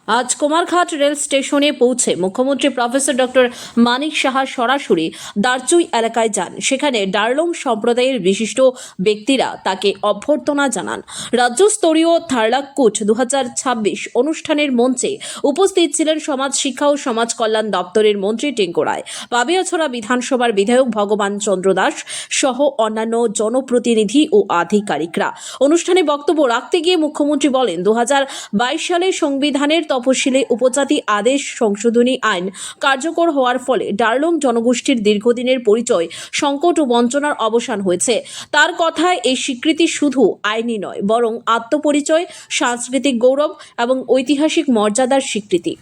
আজ কুমারঘাট রেল স্টেশনে পৌঁছে মুখ্যমন্ত্রী প্রফেসর ডক্টর মানিক সাহা সরাসরি দারচুই এলাকায় যান। সেখানে ডার্লং সম্প্রদায়ের বিশিষ্ট ব্যক্তিরা তাকে অভ্যর্থনা জানান। রাজ্যস্তরীয় থার্লাকুট 2026 অনুষ্ঠানের মঞ্চে উপস্থিত ছিলেন সমাজ শিক্ষা ও সমাজ কল্যাণ দপ্তরের মন্ত্রী টিঙ্কু রায়, পাবিয়াছড়া বিধানসভার বিধায়ক ভগবান চন্দ্র দাস সহ অন্যান্য জনপ্রতিনিধি ও আধিকারিকরা। অনুষ্ঠানে বক্তব্য রাখতে গিয়ে মুখ্যমন্ত্রী বলেন, 2022 সালে সংবিধানের তফসিলি উপজাতি আদেশ সংশোধনী আইন কার্যকর হওয়ার ফলে ডার্লং জনগোষ্ঠীর দীর্ঘদিনের পরিচয়, সংকট ও বঞ্চনার অবসান হয়েছে। তার কথায় এই স্বীকৃতি শুধু আইনি নয়, বরং আত্মপরিচয়, সাংস্কৃতিক গৌরব এবং ঐতিহাসিক মর্যাদার স্বীকৃতি।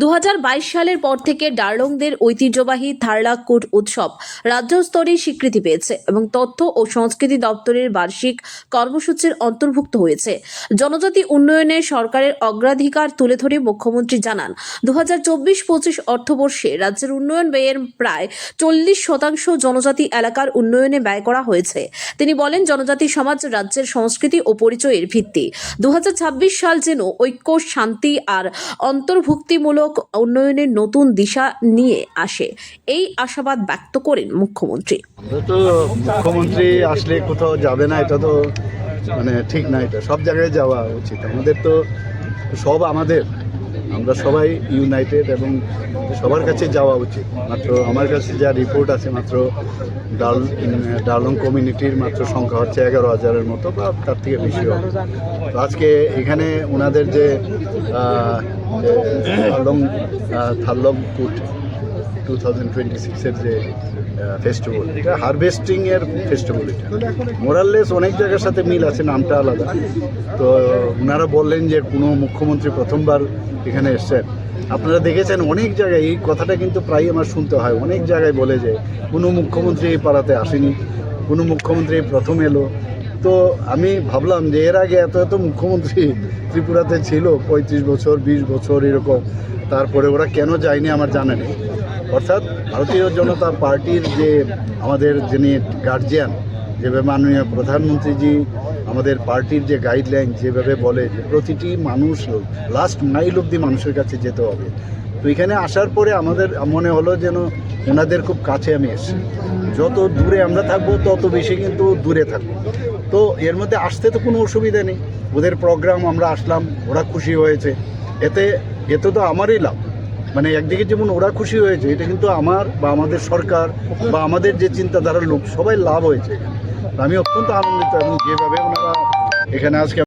2022 সালের পর থেকে ডার্লংদের ঐতিহ্যবাহী থার্লাকুট উৎসব রাজ্যস্তরে স্বীকৃতি পেয়েছে এবং তথ্য ও সংস্কৃতি দপ্তরের বার্ষিক কর্মসূচির অন্তর্ভুক্ত হয়েছে। জনজাতি উন্নয়নে সরকারের অগ্রাধিকার তুলে ধরে মুখ্যমন্ত্রী জানান, 2024-25 অর্থবর্ষে রাজ্যের উন্নয়ন ব্যয়ের প্রায় 40% জনজাতি এলাকার উন্নয়নে ব্যয় করা হয়েছে। তিনি বলেন, জনজাতি সমাজ রাজ্যের সংস্কৃতি ও পরিচয়ের ভিত্তি। 2026 সাল যেন ঐক্য, শান্তি আর অন্তর্ভুক্তিমূলক উন্নয়নের নতুন দিশা নিয়ে আসে, এই আশাবাদ ব্যক্ত করেন মুখ্যমন্ত্রী। তো মুখ্যমন্ত্রী আসলে কোথাও যাবে না, এটা তো ঠিক না। এটা সব জায়গায় যাওয়া উচিত। আমাদের তো সব আমরা সবাই ইউনাইটেড এবং সবার কাছে যাওয়া উচিত। মাত্র আমার কাছে যা রিপোর্ট আছে, মাত্র ডার্লং কমিউনিটির মাত্র সংখ্যা হচ্ছে 11,000-এর মতো, বা তার থেকে বেশি হবে। তো আজকে এখানে ওনাদের যে থার্লাকুট 2026-এর যে ফেস্টিভ্যাল, এটা হারভেস্টিংয়ের ফেস্টিভ্যাল। এটা মোরাললেস অনেক জায়গার সাথে মিল আছে, নামটা আলাদা। তো ওনারা বললেন যে কোনো মুখ্যমন্ত্রী প্রথমবার এখানে এসছেন। আপনারা দেখেছেন অনেক জায়গায় এই কথাটা কিন্তু প্রায় আমার শুনতে হয়। অনেক জায়গায় বলে যে কোনো মুখ্যমন্ত্রী এই পাড়াতে আসেনি, কোনো মুখ্যমন্ত্রী প্রথম এলো। তো আমি ভাবলাম যে এর আগে এত মুখ্যমন্ত্রী ত্রিপুরাতে ছিল, 35 বছর 20 বছর এরকম, তারপরে ওরা কেন যায়নি আমার জানা নেই। অর্থাৎ ভারতীয় জনতা পার্টির যে আমাদের যিনি গার্জিয়ান, যেভাবে মাননীয় প্রধানমন্ত্রীজি আমাদের পার্টির যে গাইডলাইন যেভাবে বলে যে প্রতিটি মানুষ লাস্ট মাইল অবধি মানুষের কাছে যেতে হবে। তো এখানে আসার পরে আমাদের মনে হলো যেন ওনাদের খুব কাছে আমি এসেছি। যত দূরে আমরা থাকবো তত বেশি কিন্তু দূরে থাকবো। তো এর মধ্যে আসতে তো কোনো অসুবিধা নেই। ওদের প্রোগ্রাম আমরা আসলাম, ওরা খুশি হয়েছে, এতে তো আমারই লাভ। একদিকে যেমন ওরা খুশি হয়েছে, এটা কিন্তু আমার বা আমাদের সরকার বা আমাদের যে চিন্তাধারার লোক সবাই লাভ হয়েছে। আমি অত্যন্ত আনন্দিত এবং যেভাবে ওনারা এখানে আজকে